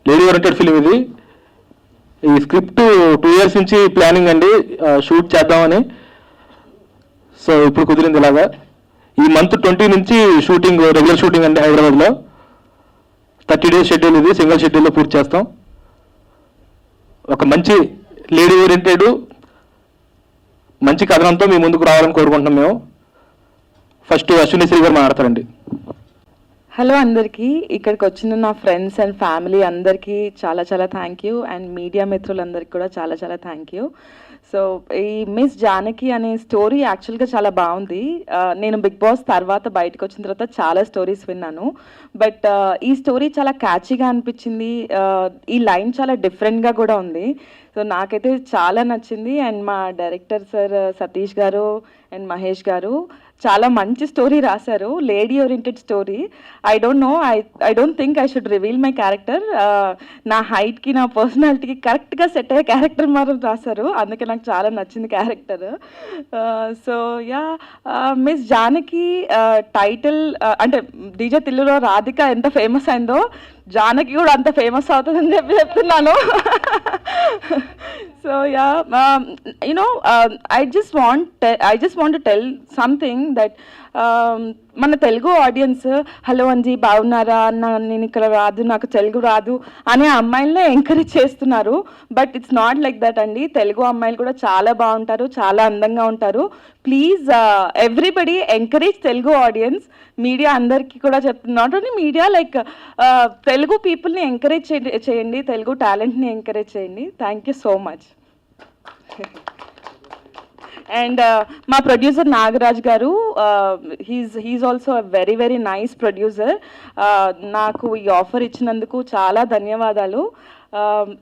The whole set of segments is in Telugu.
లేడీ ఓరియంటెడ్ ఫిలిం ఇది. ఈ స్క్రిప్ట్ 2 years నుంచి ప్లానింగ్ అండి, షూట్ చేద్దామని. సో ఇప్పుడు కుదిరింది ఇలాగా. ఈ మంత్ 20 నుంచి షూటింగ్, రెగ్యులర్ షూటింగ్ అండి హైదరాబాద్లో. 30 days షెడ్యూల్ ఇది, సింగిల్ షెడ్యూల్లో పూర్తి చేస్తాం. ఒక మంచి లేడీ ఓరియంటెడ్ మంచి కథనంతో మీ ముందుకు రావాలని కోరుకుంటున్నాం మేము. ఫస్ట్ అశ్విని శ్రీ గారు మాట్లాడతారండి. హలో అందరికీ, ఇక్కడికి వచ్చిన నా ఫ్రెండ్స్ అండ్ ఫ్యామిలీ అందరికీ చాలా చాలా థ్యాంక్ యూ, అండ్ మీడియా మిత్రులందరికీ కూడా చాలా చాలా థ్యాంక్ యూ. సో ఈ మిస్ జానకి అనే స్టోరీ యాక్చువల్గా చాలా బాగుంది. నేను బిగ్ బాస్ తర్వాత బయటకు వచ్చిన తర్వాత చాలా స్టోరీస్ విన్నాను, బట్ ఈ స్టోరీ చాలా క్యాచీగా అనిపించింది. ఈ లైన్ చాలా డిఫరెంట్గా కూడా ఉంది. సో నాకైతే చాలా నచ్చింది. అండ్ మా డైరెక్టర్ సార్ సతీష్ గారు అండ్ మహేష్ గారు చాలా మంచి స్టోరీ రాశారు, lady oriented story. I don't think I should reveal my character. నా హైట్కి నా పర్సనాలిటీకి కరెక్ట్గా సెట్ అయ్యే క్యారెక్టర్ మాత్రం రాశారు, అందుకే నాకు చాలా నచ్చింది character. So yeah, miss Janaki title అంటే డీజే తిల్లులో రాధిక ఎంత ఫేమస్ అయిందో జానకి కూడా అంత ఫేమస్ అవుతుందని చెప్తున్నాను. So yeah, I just want to tell something that మన తెలుగు ఆడియన్స్ హలో అంజీ బాగున్నారా అన్న, నేను ఇక్కడ రాదు, నాకు తెలుగు రాదు అనే అమ్మాయిలనే ఎంకరేజ్ చేస్తున్నారు. But it's not like that అండి. తెలుగు అమ్మాయిలు కూడా చాలా బాగుంటారు, చాలా అందంగా ఉంటారు. Please everybody encourage Telugu audience. Media అందరికీ కూడా చెప్తున్నా, not only media, like Telugu పీపుల్ని ఎంకరేజ్ చేయండి, తెలుగు టాలెంట్ని ఎంకరేజ్ చేయండి. Thank you so much. And మా ప్రొడ్యూసర్ నాగరాజ్ గారు, he's also a very very nice producer. నాకు ఈ ఆఫర్ ఇచ్చినందుకు చాలా ధన్యవాదాలు.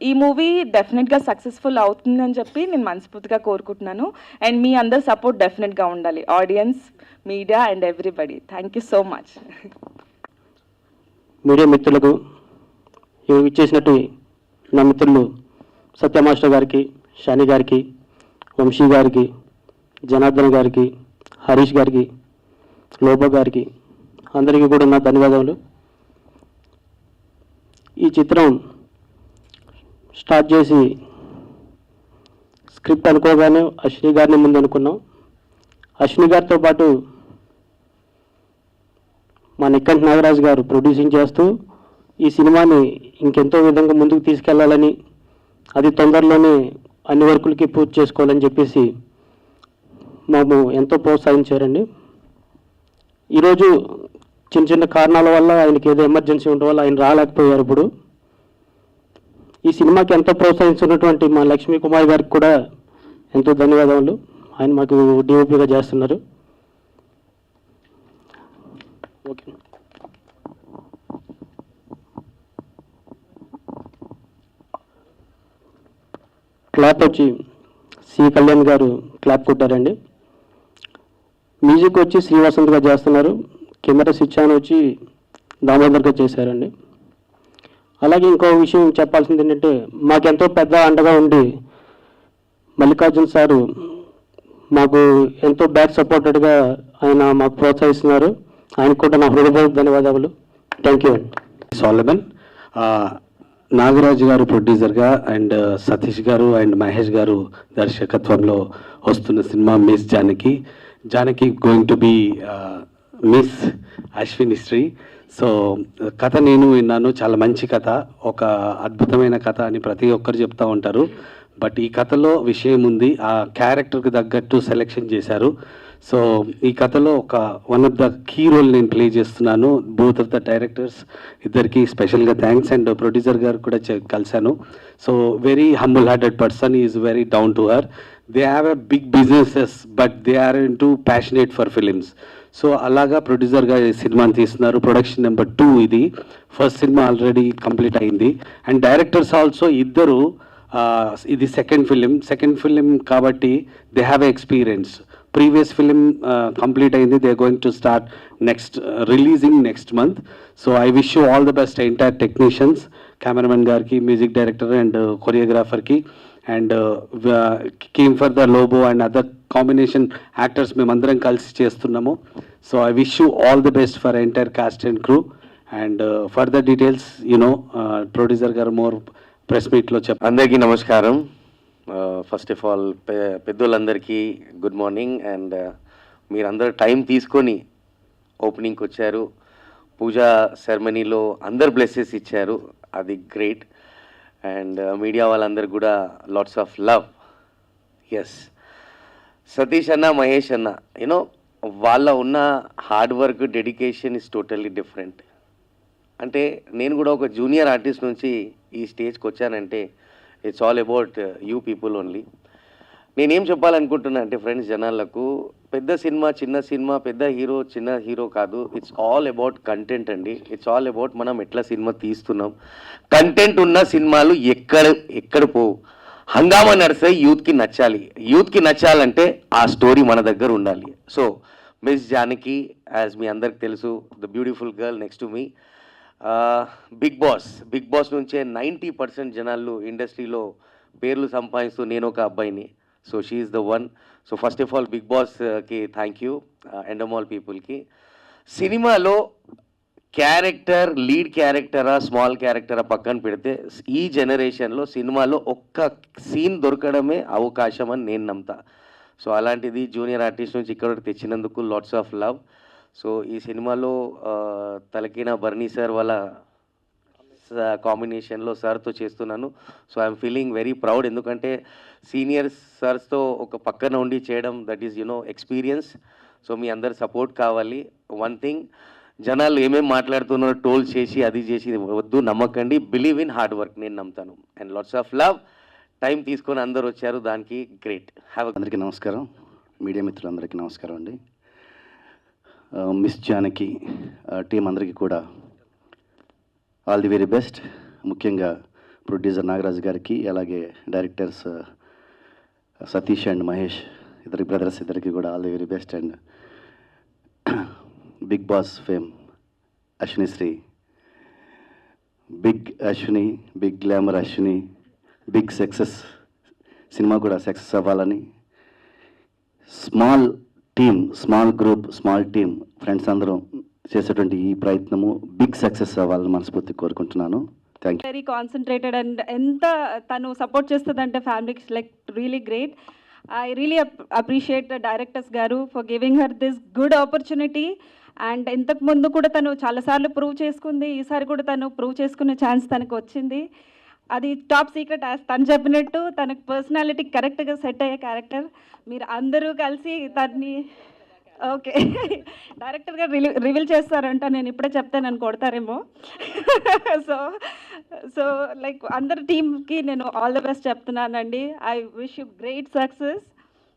ఈ మూవీ డెఫినెట్గా సక్సెస్ఫుల్ అవుతుందని చెప్పి నేను మనస్ఫూర్తిగా కోరుకుంటున్నాను. అండ్ మీ అందరి సపోర్ట్ డెఫినెట్గా ఉండాలి, audience, media and everybody. Thank you so much. Media మిత్రులకు, ఇచ్చేసినట్టు నా మిత్రులు సత్య మాస్టర్ గారికి, షాని గారికి, వంశీ గారికి, జనార్దన్ గారికి, హరీష్ గారికి, లోబో గారికి, అందరికీ కూడా నా ధన్యవాదాలు. ఈ చిత్రం స్టార్ట్ చేసి స్క్రిప్ట్ అనుకోగానే అశ్విని గారిని ముందు అనుకున్నాం. అశ్విని గారితో పాటు మా నిక్కంటి నాగరాజు గారు ప్రొడ్యూసింగ్ చేస్తూ ఈ సినిమాని ఇంకెంతో విధంగా ముందుకు తీసుకెళ్లాలని, అది తొందరలోనే అన్ని వర్కులకి పూర్తి చేసుకోవాలని చెప్పేసి మాకు ఎంతో ప్రోత్సహించారండి. ఈరోజు చిన్న చిన్న కారణాల వల్ల ఆయనకి ఏదో ఎమర్జెన్సీ ఉండడం వల్ల ఆయన రాలేకపోయారు. ఇప్పుడు ఈ సినిమాకి ఎంతో ప్రోత్సహించినటువంటి మా లక్ష్మీ కుమార్ గారికి కూడా ఎంతో ధన్యవాదాలు. ఆయన మాకు డిఓపిగా చేస్తున్నారు. ఓకే, క్లాప్ వచ్చి సి కళ్యాణ్ గారు క్లాప్ కొట్టారండి. మ్యూజిక్ వచ్చి శ్రీవసంత్ గారు చేస్తున్నారు. కెమెరా స్విచ్ ఆన్ వచ్చి దామోదర్ గారు చేశారండి. అలాగే ఇంకో విషయం చెప్పాల్సింది ఏంటంటే, మాకెంతో పెద్ద అండగా ఉండి మల్లికార్జున్ సారు మాకు ఎంతో బ్యాక్ సపోర్టెడ్గా ఆయన మాకు ప్రోత్సహిస్తున్నారు. ఆయనకు కూడా నా హృదయపూర్వక ధన్యవాదాలు. థ్యాంక్ యూ అండి. సోలమన్, నాగరాజు గారు ప్రొడ్యూసర్గా అండ్ సతీష్ గారు అండ్ మహేష్ గారు దర్శకత్వంలో వస్తున్న cinema Miss Janaki. Janaki going to be Miss Ashwini Sri. So కథ నేను విన్నాను, చాలా మంచి కథ, ఒక అద్భుతమైన కథ అని ప్రతి ఒక్కరు చెప్తూ ఉంటారు. బట్ ఈ కథలో విషయం ఉంది, ఆ క్యారెక్టర్కి తగ్గట్టు సెలెక్షన్ చేశారు. సో ఈ కథలో ఒక one of the key role నేను ప్లే చేస్తున్నాను. బోత్ ఆఫ్ ద డైరెక్టర్స్ ఇద్దరికి స్పెషల్గా థ్యాంక్స్. అండ్ ప్రొడ్యూసర్ గారు కూడా కలిశాను. So very humble hearted person, is very down to her. They have a big businesses but they are into passionate for films. So అలాగా ప్రొడ్యూసర్గా ఈ సినిమాని తీస్తున్నారు. ప్రొడక్షన్ నెంబర్ 2 ఇది. ఫస్ట్ సినిమా ఆల్రెడీ కంప్లీట్ అయింది. అండ్ డైరెక్టర్స్ ఆల్సో ఇద్దరు, ఇది సెకండ్ ఫిలిం కాబట్టి they have experience. Previous film complete అయింది. They are going to start releasing next month. So I wish you all the best entire technicians, cameraman గారికి, మ్యూజిక్ డైరెక్టర్ అండ్ కొరియోగ్రాఫర్కి, and came for the Lobo and other combination actors మేమందరం కలిసి చేస్తున్నాము. So I wish you all the best for entire cast and crew. And further details producer గారు మోర్ ప్రెస్ మీట్లో అందరికీ నమస్కారం. ఫస్ట్ ఆఫ్ ఆల్ పెద్దోళ్ళందరికీ గుడ్ మార్నింగ్. అండ్ మీరందరూ టైం తీసుకొని ఓపెనింగ్కి వచ్చారు, పూజా సెరమనీలో అందరు బ్లెస్సెస్ ఇచ్చారు, అది గ్రేట్. అండ్ మీడియా వాళ్ళందరూ కూడా lots of love. Yes, Satish అన్న, మహేష్ అన్న, యూనో వాళ్ళ ఉన్న hard work, dedication is totally different. అంటే నేను కూడా ఒక జూనియర్ ఆర్టిస్ట్ నుంచి ఈ స్టేజ్కి వచ్చానంటే it's all about you people only. నేనేం చెప్పాలనుకుంటున్నా అంటే ఫ్రెండ్స్, జనాలకు పెద్ద సినిమా, చిన్న సినిమా, పెద్ద హీరో, చిన్న హీరో కాదు. ఇట్స్ ఆల్ అబౌట్ కంటెంట్ అండి. ఇట్స్ ఆల్ అబౌట్ మనం ఎట్లా సినిమా తీస్తున్నాం. కంటెంట్ ఉన్న సినిమాలు ఎక్కడ పోవు. హంగామా నడిస్తే యూత్కి నచ్చాలి. యూత్కి నచ్చాలంటే ఆ స్టోరీ మన దగ్గర ఉండాలి. సో మిస్ జానకి, యాజ్ మీ అందరికి తెలుసు, the beautiful girl next to me. Big boss నుంచే 90% జనాలు ఇండస్ట్రీలో పేర్లు సంపాదిస్తూ నేను ఒక అబ్బాయిని. So she is the one. So first of all big బాస్కి థ్యాంక్ యూ, ఎండమాల్ పీపుల్కి. సినిమాలో క్యారెక్టర్, లీడ్ క్యారెక్టరా, స్మాల్ క్యారెక్టరా పక్కన పెడితే ఈ జనరేషన్లో సినిమాలో ఒక్క సీన్ దొరకడమే అవకాశం అని నేను నమ్ముతా. సో అలాంటిది జూనియర్ ఆర్టిస్ట్ నుంచి ఇక్కడ తెచ్చినందుకు లాట్స్ ఆఫ్ లవ్. సో ఈ సినిమాలో తలకిన బర్నీ సార్ వాళ్ళ కాంబినేషన్లో సార్తో చేస్తున్నాను. So I'm feeling very proud, ఎందుకంటే సీనియర్ సార్స్తో ఒక పక్కన ఉండి చేయడం, దట్ ఈస్ ఎక్స్పీరియన్స్. సో మీ అందరు సపోర్ట్ కావాలి. వన్ థింగ్, జనాలు ఏమేమి మాట్లాడుతున్నారో టోల్ చేసి అది చేసి వద్దు, నమ్మకండి. బిలీవ్ ఇన్ హార్డ్ వర్క్, నేను నమ్ముతాను. And lots of love. Time తీసుకొని అందరు వచ్చారు, దానికి గ్రేట్. అందరికీ నమస్కారం, మీడియా మిత్రులందరికీ నమస్కారం అండి. మిస్ జానకి టీం అందరికీ కూడా ఆల్ ది వెరీ బెస్ట్. ముఖ్యంగా ప్రొడ్యూసర్ నాగరాజు గారికి, అలాగే డైరెక్టర్స్ సతీష్ అండ్ మహేష్, ఇద్దరి బ్రదర్స్ ఇద్దరికి కూడా all the very best. And big boss fame Ashwini Shri, big Ashwini, big glamour Ashwini, big success, సినిమా కూడా సక్సెస్ అవ్వాలని, small team, small group, small team friends అందరూ చేసేటువంటి ఈ ప్రయత్నము బిగ్ సక్సెస్ అవ్వాలని మనస్ఫూర్తి కోరుకుంటున్నాను. Thank you. Very concentrated and ఎంత తను సపోర్ట్ చేస్తుందంటే ఫ్యామిలీకి like really great. I really appreciate the directors గారు for giving her this good opportunity. And ఇంతకు ముందు కూడా తను చాలాసార్లు ప్రూవ్ చేసుకుంది, ఈసారి కూడా తను ప్రూవ్ చేసుకునే ఛాన్స్ తనకు వచ్చింది. అది టాప్ సీక్రెట్. తను చెప్పినట్టు తనకు పర్సనాలిటీ కరెక్ట్గా సెట్ అయ్యే క్యారెక్టర్. మీరు అందరూ కలిసి తన్ని ఓకే డైరెక్టర్గా రివీల్ చేస్తారంట. నేను ఇప్పుడే చెప్తే నన్ను కొడతారేమో. సో లైక్ అందరి టీమ్కి నేను ఆల్ ద బెస్ట్ చెప్తున్నానండి. I wish you great success.